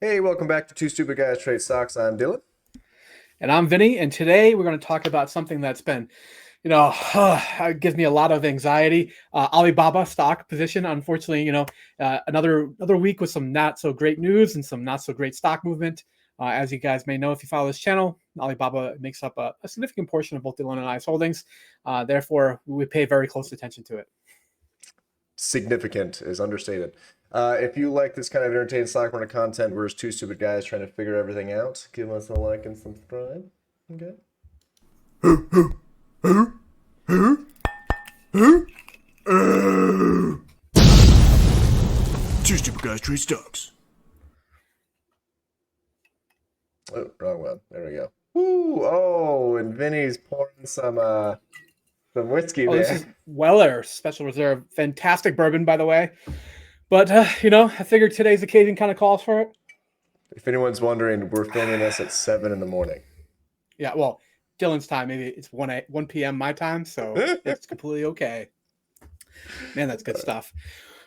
Hey, welcome back to Two Stupid Guys Trade Stocks. I'm Dylan. And I'm Vinny, and today we're going to talk about something that's been, it gives me a lot of anxiety. Alibaba stock position. Unfortunately, another week with some not so great news and some not so great stock movement. As you guys may know, if you follow this channel, Alibaba makes up a significant portion of both Dylan and I's holdings. Therefore, we pay very close attention to it. Significant is understated. If you like this kind of entertaining stock market content, we're just two stupid guys trying to figure everything out. Give us a like and subscribe. Okay. Two Stupid Guys Trade Stocks. Oh, wrong one. There we go. Woo! Oh, and Vinny's pouring some whiskey Oh, this there. is Weller Special Reserve. Fantastic bourbon, by the way. But, I figured today's occasion kind of calls for it. If anyone's wondering, we're filming this at 7 in the morning. Yeah, well, Dylan's time, maybe it's 1 p.m. my time, so it's completely okay. Man, that's good stuff.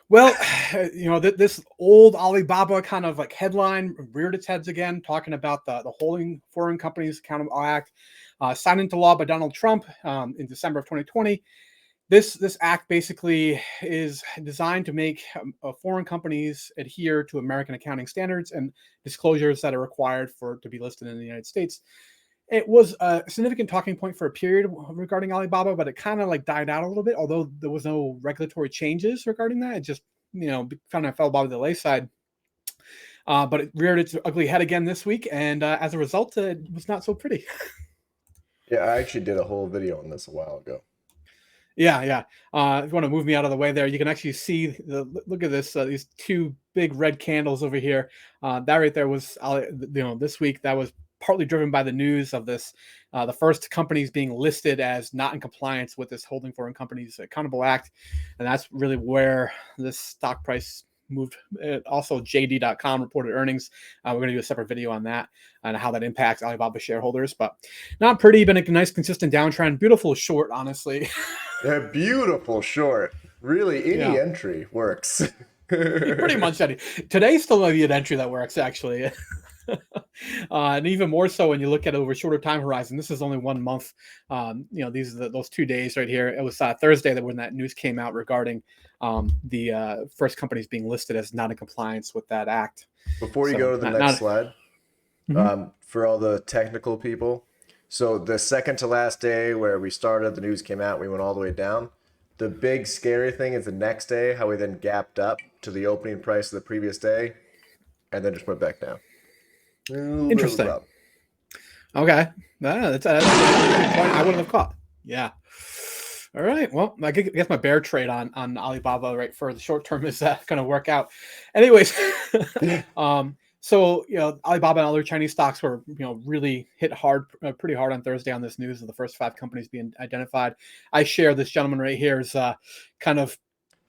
Well, this old Alibaba kind of like headline reared its heads again, talking about the Holding Foreign Companies Accountable Act, signed into law by Donald Trump in December of 2020. This act basically is designed to make foreign companies adhere to American accounting standards and disclosures that are required to be listed in the United States. It was a significant talking point for a period regarding Alibaba, but it kind of like died out a little bit, although there was no regulatory changes regarding that. It just, kind of fell by the wayside. But it reared its ugly head again this week, and as a result, it was not so pretty. Yeah, I actually did a whole video on this a while ago. Yeah. If you want to move me out of the way there, you can actually see look at this. These two big red candles over here. That right there was, this week that was partly driven by the news of this, the first companies being listed as not in compliance with this Holding Foreign Companies Accountable Act, and that's really where this stock price moved. Also, JD.com reported earnings. We're going to do a separate video on that and how that impacts Alibaba shareholders, but not pretty. Been a nice, consistent downtrend. Beautiful short, honestly. Yeah, beautiful short. Really, any Yeah. entry works. Pretty much any. Today's still going to be an entry that works, actually. And even more so when you look at it over a shorter time horizon. This is only 1 month. These are those 2 days right here. It was Thursday that when that news came out regarding the first companies being listed as not in compliance with that act. Before you So go to the not, next not slide, Mhm. for all the technical people, so the second to last day where we started, the news came out, we went all the way down. The big scary thing is the next day, how we then gapped up to the opening price of the previous day, and then just went back down. A little bit of a Interesting. problem. Okay, that's a good point. I wouldn't have caught. Yeah. All right. Well, I guess my bear trade on Alibaba right for the short term is going to work out. Anyways, so Alibaba and other Chinese stocks were really hit hard, pretty hard on Thursday on this news of the first 5 companies being identified. I share this gentleman right here's kind of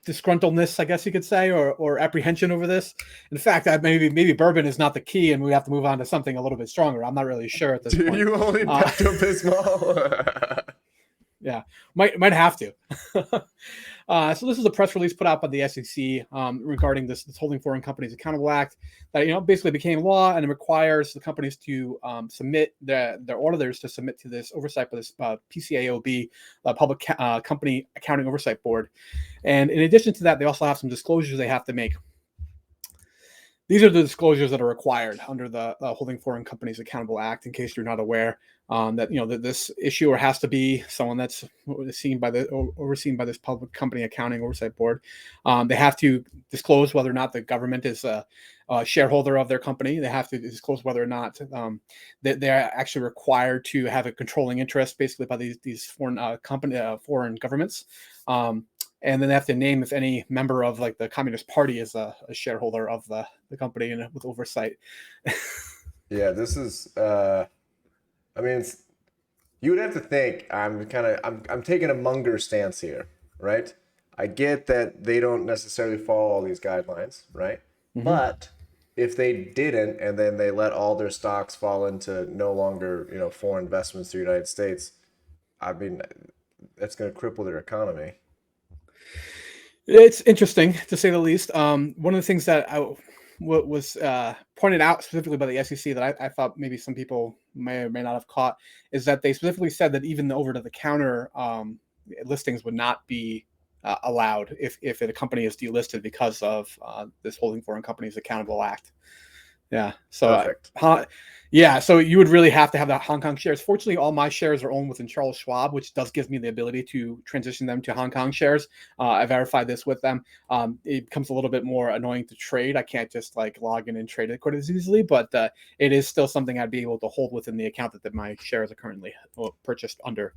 disgruntledness, I guess you could say, or apprehension over this. In fact, maybe bourbon is not the key, and we have to move on to something a little bit stronger. I'm not really sure at this Do point. you only Pepto Bismol? Yeah, might have to. So this is a press release put out by the SEC regarding this Holding Foreign Companies Accountable Act that basically became law, and it requires the companies to submit their auditors to submit to this oversight by this PCAOB, Public Company Accounting Oversight Board. And in addition to that, they also have some disclosures they have to make. These are the disclosures that are required under the Holding Foreign Companies Accountable Act. In case you're not aware, that this issuer has to be someone that's overseen by this Public Company Accounting Oversight Board. They have to disclose whether or not the government is a shareholder of their company. They have to disclose whether or not they're actually required to have a controlling interest, basically by these foreign governments. And then they have to name if any member of like the Communist Party is a shareholder of the company and with oversight. Yeah, this is. I mean, you would have to think. I'm taking a Munger stance here, right? I get that they don't necessarily follow all these guidelines, right? Mm-hmm. But if they didn't, and then they let all their stocks fall into no longer, foreign investments to the United States, I mean, that's going to cripple their economy. It's interesting to say the least. One of the things that was pointed out specifically by the SEC that I thought maybe some people may or may not have caught is that they specifically said that even the over-the-counter listings would not be allowed if a company is delisted because of this Holding Foreign Companies Accountable Act. Yeah. So, Perfect. yeah. So you would really have to have the Hong Kong shares. Fortunately, all my shares are owned within Charles Schwab, which does give me the ability to transition them to Hong Kong shares. I verified this with them. It becomes a little bit more annoying to trade. I can't just like log in and trade it quite as easily, but it is still something I'd be able to hold within the account that my shares are currently purchased under.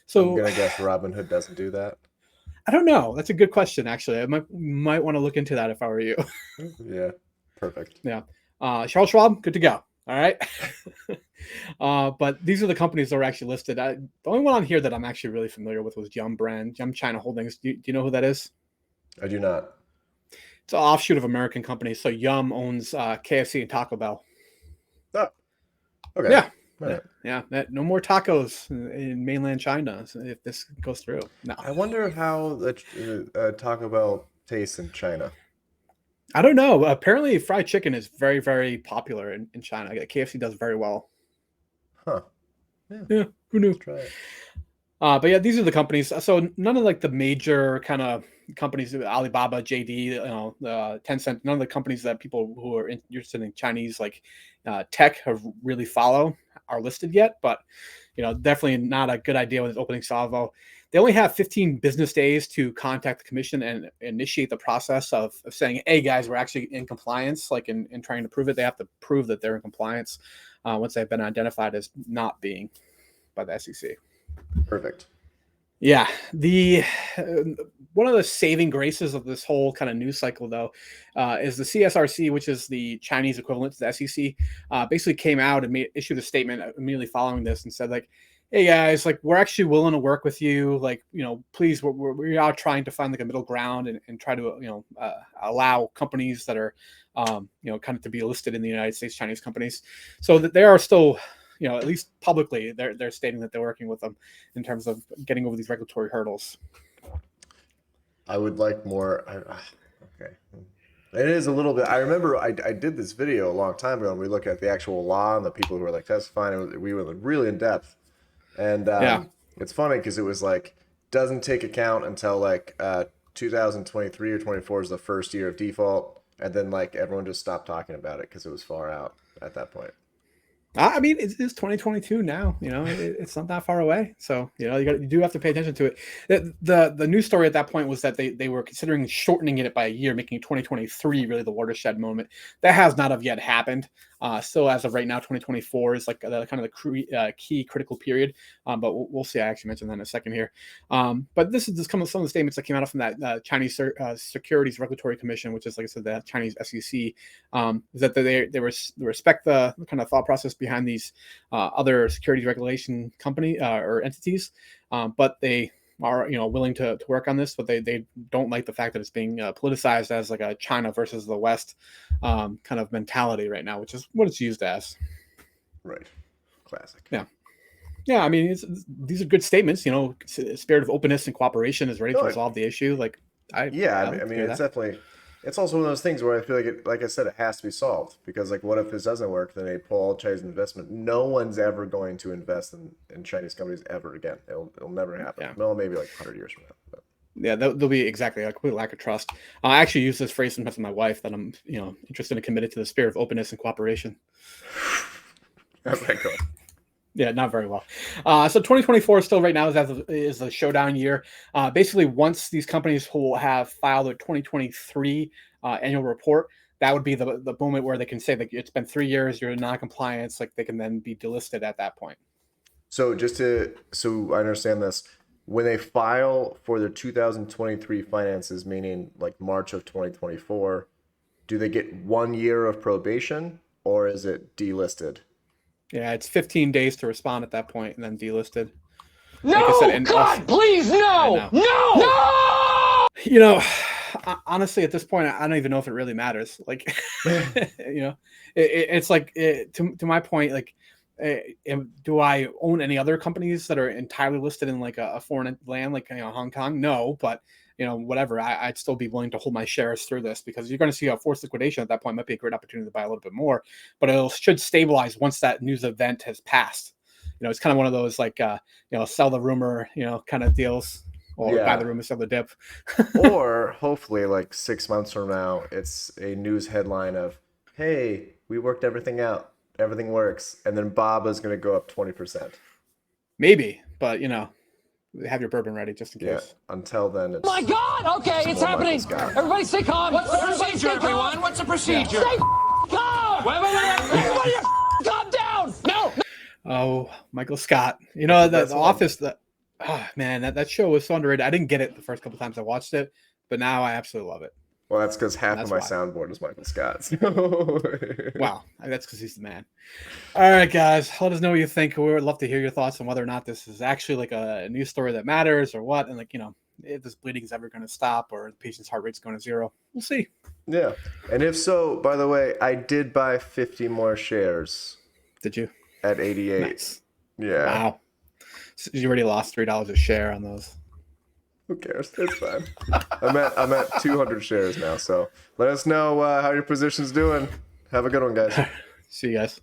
So I'm gonna guess Robinhood doesn't do that. I don't know. That's a good question, actually. I might want to look into that if I were you. Yeah, perfect. Yeah. Charles Schwab, good to go. All right. But these are the companies that are actually listed. The only one on here that I'm actually really familiar with was Yum Brand, Yum China Holdings. Do you know who that is? I do not. It's an offshoot of American companies. So Yum owns KFC and Taco Bell. Oh, okay. Yeah. All right. Yeah. No more tacos in mainland China if this goes through. No. I wonder how the Taco Bell tastes in China. I don't know. Apparently, fried chicken is very, very popular in China. KFC does very well. Huh. Yeah. Who knew? Let's try it. But yeah, these are the companies. So none of like the major kind of companies, Alibaba, JD, Tencent, none of the companies that people who are interested in Chinese like tech have really are listed yet. But definitely not a good idea with opening salvo. They only have 15 business days to contact the commission and initiate the process of saying, hey guys, we're actually in compliance, like in trying to prove it. They have to prove that they're in compliance once they've been identified as not being by the SEC. Perfect. Yeah, the one of the saving graces of this whole kind of news cycle, though, is the CSRC, which is the Chinese equivalent to the SEC, basically came out and issued a statement immediately following this and said, like, hey guys, like we're actually willing to work with you, like please, we are trying to find like a middle ground and try to allow companies that are kind of to be listed in the United States, Chinese companies, so that they are still. At least publicly, they're stating that they're working with them in terms of getting over these regulatory hurdles. I would like more. Okay. It is a little bit. I remember I did this video a long time ago, and we looked at the actual law and the people who were like testifying. And we were really in depth, and it's funny because it was like doesn't take account until like 2023 or 24 is the first year of default, and then like everyone just stopped talking about it because it was far out at that point. I mean, it's 2022 now. It's not that far away. So you do have to pay attention to it. The news story at that point was that they were considering shortening it by a year, making 2023 really the watershed moment. That has not have yet happened. Still, as of right now, 2024 is like kind of the key critical period. But we'll see. I actually mentioned that in a second here. But this is some of the statements that came out from that Chinese Securities Regulatory Commission, which is, like I said, the Chinese SEC, is that they respect the kind of thought process behind these other securities regulation company or entities, but they are willing to work on this, but they don't like the fact that it's being politicized as like a China versus the West kind of mentality right now, which is what it's used as. Right. Classic. Yeah. I mean, these are good statements. Spirit of openness and cooperation is ready to resolve the issue. Like I mean, it's definitely. It's also one of those things where I feel like like I said, it has to be solved because like, what if this doesn't work? Then they pull all Chinese investment. No one's ever going to invest in Chinese companies ever again. It'll never happen. Yeah. Well, maybe like 100 years from now. But. Yeah, there'll be exactly a complete lack of trust. I actually use this phrase sometimes with my wife that I'm interested and committed to the spirit of openness and cooperation. Okay, cool. Yeah, not very well. So 2024 still right now is a showdown year. Basically, once these companies will have filed their 2023 annual report, that would be the moment where they can say that it's been 3 years, you're in non-compliance, like they can then be delisted at that point. So so I understand this, when they file for their 2023 finances, meaning like March of 2024, do they get 1 year of probation or is it delisted? Yeah, it's 15 days to respond at that point and then delisted. No, like I said, God, please, no. Honestly, at this point, I don't even know if it really matters. Like, it's like to my point, like, do I own any other companies that are entirely listed in like a foreign land, like Hong Kong? No, but whatever, I'd still be willing to hold my shares through this, because you're going to see a forced liquidation at that point. Might be a great opportunity to buy a little bit more, but it should stabilize once that news event has passed. It's kind of one of those like, sell the rumor, kind of deals, or buy the rumor, sell the dip. Or hopefully like 6 months from now, it's a news headline of, hey, we worked everything out. Everything works. And then BABA's going to go up 20%. Maybe, but have your bourbon ready just in case. Yeah, until then, it's... Oh my God! Okay, it's happening. Everybody stay calm. What's the procedure, everyone? What's the procedure? Stay calm! Wait. Everybody calm down! No! Oh, Michael Scott. The Office, that show was so underrated. I didn't get it the first couple times I watched it, but now I absolutely love it. Well, that's because half of my soundboard is Michael Scott. So. Wow, that's because he's the man. All right, guys, let us know what you think. We would love to hear your thoughts on whether or not this is actually like a news story that matters or what, and if this bleeding is ever going to stop or the patient's heart rate's going to zero. We'll see. Yeah, and if so, by the way, I did buy 50 more shares. Did you? At 88. Nice. Yeah. Wow. So you already lost $3 a share on those. Who cares? It's fine. I'm at 200 shares now, so let us know how your position's doing. Have a good one, guys. See you guys.